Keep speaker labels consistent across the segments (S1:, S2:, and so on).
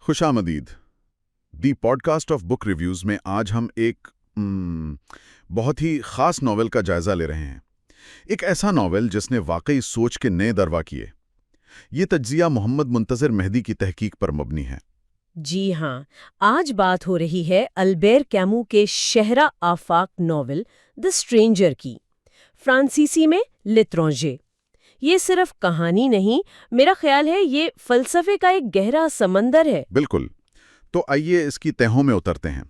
S1: خوش آمدید the podcast of book reviews میں آج ہم ایک بہت ہی خاص ناول کا جائزہ لے رہے ہیں۔ ایک ایسا ناول جس نے واقعی سوچ کے نئے دروا کیے۔ یہ تجزیہ محمد منتظر مہدی کی تحقیق پر مبنی ہے۔
S2: جی ہاں، آج بات ہو رہی ہے البیر کیمو کے شہرہ آفاق ناول دی اسٹرینجر کی، فرانسیسی میں لیترانجے۔ یہ صرف کہانی نہیں، میرا خیال ہے یہ فلسفے کا ایک گہرا سمندر ہے۔
S1: بالکل، تو آئیے اس کی تہوں میں اترتے ہیں۔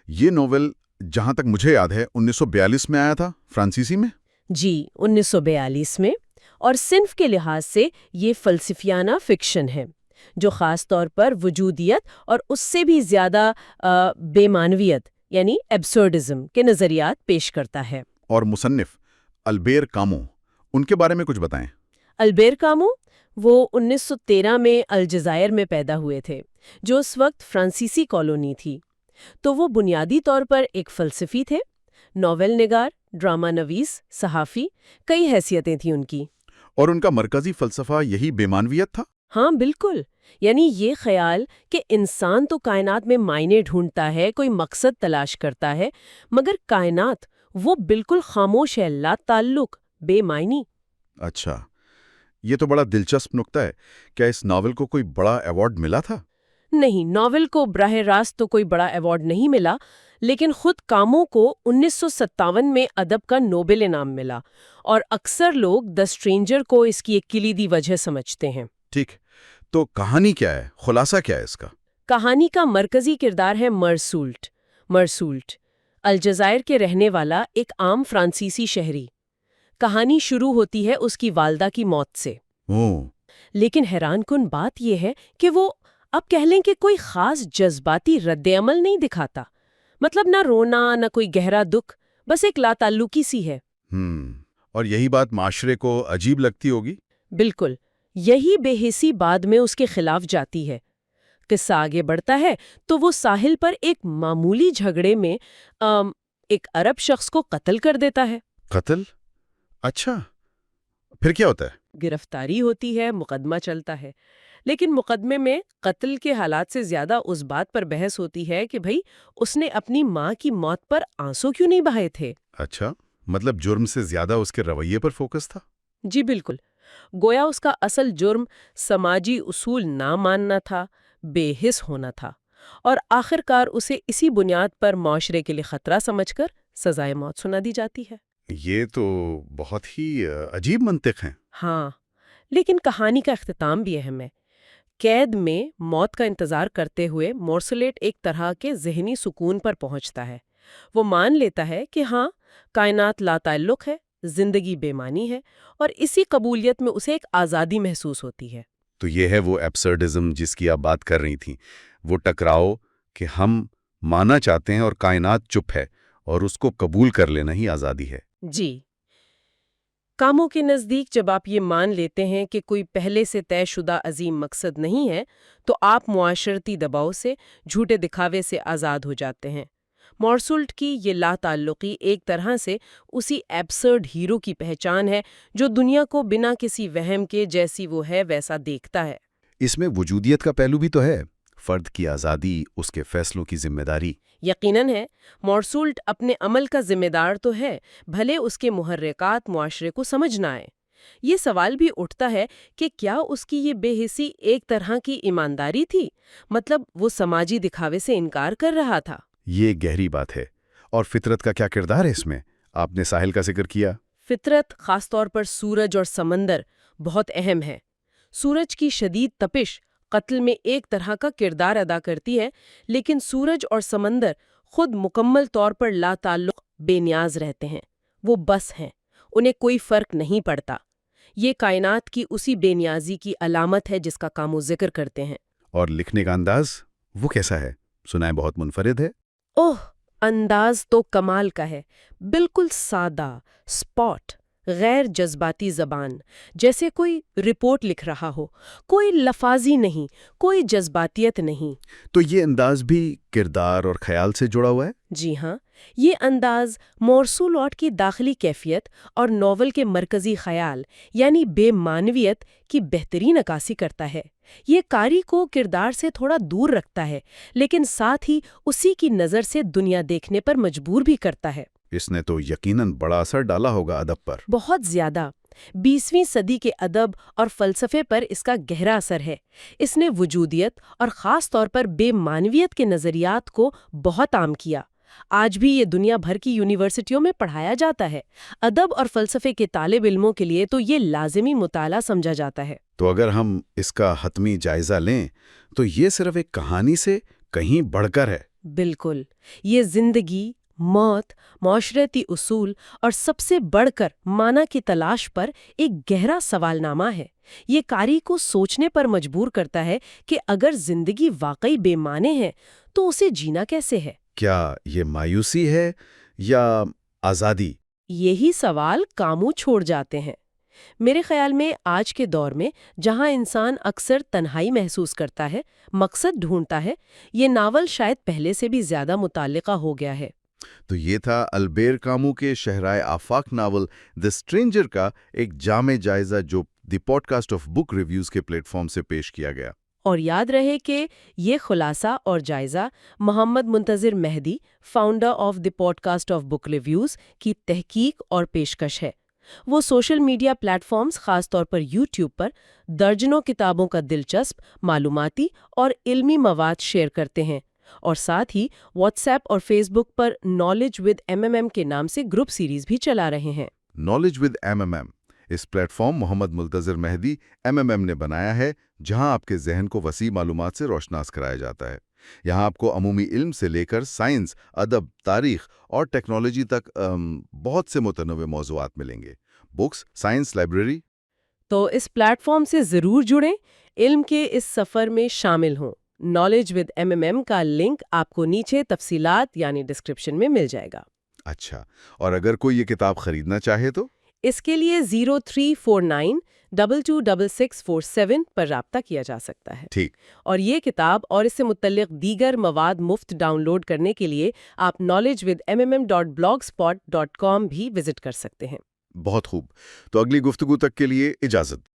S1: یہ ناول جہاں تک مجھے یاد ہے 1942 میں آیا تھا فرانسیسی میں۔
S2: جی، 1942 میں، اور صنف کے لحاظ سے یہ فلسفیانہ فکشن ہے جو خاص طور پر وجودیت اور اس سے بھی زیادہ بے معنویت یعنی ایبسرڈزم کے نظریات پیش کرتا ہے۔
S1: اور مصنف البیر کامو، ان کے بارے میں کچھ بتائیں۔
S2: البیر کامو وہ 1913 میں الجزائر میں پیدا ہوئے تھے، جو اس وقت فرانسیسی کالونی تھی۔ تو وہ بنیادی طور پر ایک فلسفی تھے، ناول نگار، ڈرامہ نویس، صحافی، کئی حیثیتیں تھیں ان کی۔
S1: اور ان کا مرکزی فلسفہ یہی بے معنویت تھا؟
S2: ہاں بالکل، یعنی یہ خیال کہ انسان تو کائنات میں معنی ڈھونڈتا ہے، کوئی مقصد تلاش کرتا ہے، مگر کائنات وہ بالکل خاموش ہے، لا تعلق، بے معنی۔
S1: اچھا، یہ تو بڑا دلچسپ نکتہ ہے۔ کیا اس ناول کو کوئی بڑا ایوارڈ ملا تھا؟
S2: نہیں، ناول کو براہ راست تو کوئی بڑا ایوارڈ نہیں ملا، لیکن خود کامو کو 1957 میں ادب کا نوبل انعام ملا، اور اکثر لوگ دی اسٹرینجر کو اس کی ایک کلیدی وجہ سمجھتے ہیں۔
S1: ٹھیک، تو کہانی کیا ہے؟ خلاصہ کیا ہے اس کا؟
S2: کہانی کا مرکزی کردار ہے مرسولٹ، الجزائر کے رہنے والا ایک عام فرانسیسی شہری۔ کہانی شروع ہوتی ہے اس کی والدہ کی موت سے۔ لیکن حیران کن بات یہ ہے کہ وہ، اب کہہ لیں کہ کوئی خاص جذباتی رد عمل نہیں دکھاتا، مطلب نہ رونا نہ کوئی گہرا دکھ، بس ایک لا تعلقی سی ہے۔
S1: اور یہی بات معاشرے کو عجیب لگتی ہوگی؟
S2: بالکل، یہی بے حسی بعد میں اس کے خلاف جاتی ہے۔ قصہ آگے بڑھتا ہے تو وہ ساحل پر ایک معمولی جھگڑے میں ایک عرب شخص کو قتل کر دیتا ہے۔
S1: قتل؟ اچھا، پھر کیا ہوتا ہے؟
S2: گرفتاری ہوتی ہے، مقدمہ چلتا ہے، لیکن مقدمے میں قتل کے حالات سے زیادہ اس بات پر بحث ہوتی ہے کہ بھئی اس نے اپنی ماں کی موت پر آنسو کیوں نہیں بہائے تھے۔ اچھا،
S1: مطلب جرم سے زیادہ اس کے رویے پر فوکس تھا؟
S2: جی بالکل، گویا اس کا اصل جرم سماجی اصول نہ ماننا تھا، بے حس ہونا تھا، اور آخر کار اسے اسی بنیاد پر معاشرے کے لیے خطرہ سمجھ کر سزائے موت سنا دی جاتی ہے۔
S1: یہ تو بہت ہی عجیب منطق ہے۔
S2: ہاں، لیکن کہانی کا اختتام بھی اہم ہے۔ قید میں موت کا انتظار کرتے ہوئے مورسلیٹ ایک طرح کے ذہنی سکون پر پہنچتا ہے۔ وہ مان لیتا ہے کہ ہاں، کائنات لا تعلق ہے، زندگی بے معنی ہے، اور اسی قبولیت میں اسے ایک آزادی محسوس ہوتی ہے۔
S1: تو یہ ہے وہ ایبسرڈزم جس کی آپ بات کر رہی تھیں، وہ ٹکراؤ کہ ہم مانا چاہتے ہیں اور کائنات چپ ہے، اور اس کو قبول کر لینا ہی آزادی ہے۔
S2: جی، کاموں کے نزدیک جب آپ یہ مان لیتے ہیں کہ کوئی پہلے سے طے شدہ عظیم مقصد نہیں ہے، تو آپ معاشرتی دباؤ سے، جھوٹے دکھاوے سے آزاد ہو جاتے ہیں۔ مورسولٹ کی یہ لا تعلقی ایک طرح سے اسی ایبسرڈ ہیرو کی پہچان ہے جو دنیا کو بنا کسی وہم کے جیسی وہ ہے ویسا دیکھتا ہے۔
S1: اس میں وجودیت کا پہلو بھی تو ہے، فرد کی آزادی، اس کے فیصلوں کی ذمہ داری۔
S2: یقیناً ہے، مورسولٹ اپنے عمل کا ذمہ دار تو ہے، بھلے اس کے محرکات معاشرے کو سمجھ نہ آئے۔ یہ سوال بھی اٹھتا ہے کہ کیا اس کی یہ بے حسی ایک طرح کی ایمانداری تھی، مطلب وہ سماجی دکھاوے سے انکار کر رہا تھا؟
S1: یہ گہری بات ہے۔ اور فطرت کا کیا کردار ہے اس میں؟ آپ نے ساحل کا ذکر کیا۔
S2: فطرت، خاص طور پر سورج اور سمندر، بہت اہم ہے۔ سورج کی شدید تپش قتل میں ایک طرح کا کردار ادا کرتی ہے، لیکن سورج اور سمندر خود مکمل طور پر لا تعلق، بے نیاز رہتے ہیں۔ وہ بس ہیں، انہیں کوئی فرق نہیں پڑتا۔ یہ کائنات کی اسی بے نیازی کی علامت ہے جس کا کامو ذکر کرتے ہیں۔
S1: اور لکھنے کا انداز وہ کیسا ہے؟ سنا ہے بہت منفرد ہے۔
S2: اوہ، انداز تو کمال کا ہے، بالکل سادہ، سپاٹ، غیر جذباتی زبان، جیسے کوئی رپورٹ لکھ رہا ہو، کوئی لفاظی نہیں، کوئی جذباتیت نہیں۔
S1: تو یہ انداز بھی کردار اور خیال سے جڑا ہوا ہے؟
S2: جی ہاں، یہ انداز موصول آرٹ کی داخلی کیفیت اور ناول کے مرکزی خیال یعنی بے معنویت کی بہترین عکاسی کرتا ہے۔ یہ قاری کو کردار سے تھوڑا دور رکھتا ہے لیکن ساتھ ہی اسی کی نظر سے دنیا دیکھنے پر مجبور بھی کرتا ہے۔
S1: اس نے تو یقیناً بڑا اثر ڈالا ہوگا ادب پر۔
S2: بہت زیادہ۔ 20ویں صدی کے ادب اور فلسفے پر اس کا گہرا اثر ہے۔ اس نے وجودیت اور خاص طور پر بے معنویت کے نظریات کو بہت عام کیا۔ آج بھی یہ دنیا بھر کی یونیورسٹیوں میں پڑھایا جاتا ہے۔ ادب اور فلسفے کے طالب علموں کے لیے تو یہ لازمی مطالعہ سمجھا جاتا ہے۔
S1: تو اگر ہم اس کا حتمی جائزہ لیں تو یہ صرف ایک کہانی سے کہیں بڑھ کر ہے۔
S2: بالکل، یہ زندگی، موت، معاشرتی اصول اور سب سے بڑھ کر معنی کی تلاش پر ایک گہرا سوال نامہ ہے۔ یہ قاری کو سوچنے پر مجبور کرتا ہے کہ اگر زندگی واقعی بے معنی ہے تو اسے جینا کیسے ہے؟
S1: کیا یہ مایوسی ہے یا آزادی؟
S2: یہی سوال کاموں چھوڑ جاتے ہیں۔ میرے خیال میں آج کے دور میں جہاں انسان اکثر تنہائی محسوس کرتا ہے، مقصد ڈھونڈتا ہے، یہ ناول شاید پہلے سے بھی زیادہ متعلقہ ہو گیا ہے۔
S1: تو یہ تھا البیر کامو کے شہرائے آفاق ناول دی اسٹرینجر کا ایک جامع جائزہ جو the podcast of book reviews کے پلیٹ فارم سے پیش کیا گیا۔
S2: اور یاد رہے کہ یہ خلاصہ اور جائزہ Muhammad Muntazir Mehdi, founder of the podcast of book reviews کی تحقیق اور پیشکش ہے۔ وہ سوشل میڈیا پلیٹ فارمز خاص طور پر یوٹیوب پر درجنوں کتابوں کا دلچسپ، معلوماتی اور علمی مواد شیئر کرتے ہیں، اور ساتھ ہی واٹس ایپ اور فیس بک پر نالج ود MMM کے نام سے گروپ سیریز بھی چلا رہے ہیں۔
S1: نالج ود MMM اس platform Muhammad Muntazir Mehdi MMM نے بنایا ہے، جہاں آپ کے ذہن کو وسیع معلومات سے روشناس کرایا جاتا ہے۔ یہاں آپ کو عمومی علم سے لے کر سائنس، ادب، تاریخ اور ٹیکنالوجی تک بہت سے متنوع موضوعات ملیں گے۔ Books, science library.
S2: تو اس پلیٹ فارم سے ضرور جڑیں، علم کے اس سفر میں شامل ہوں۔ نالج ود MMM کا لنک آپ کو نیچے تفصیلات یعنی ڈسکرپشن میں مل جائے گا۔
S1: اچھا، اور اگر کوئی یہ کتاب خریدنا چاہے تو؟
S2: اس کے لیے 0349226647 پر رابطہ کیا جا سکتا ہے۔
S1: ٹھیک۔
S2: اور یہ کتاب اور اس سے متعلق دیگر مواد مفت ڈاؤن لوڈ کرنے کے لیے آپ knowledgewithmmm.blogspot.com بھی وزٹ کر سکتے ہیں۔
S1: بہت خوب، تو اگلی گفتگو تک کے لیے اجازت۔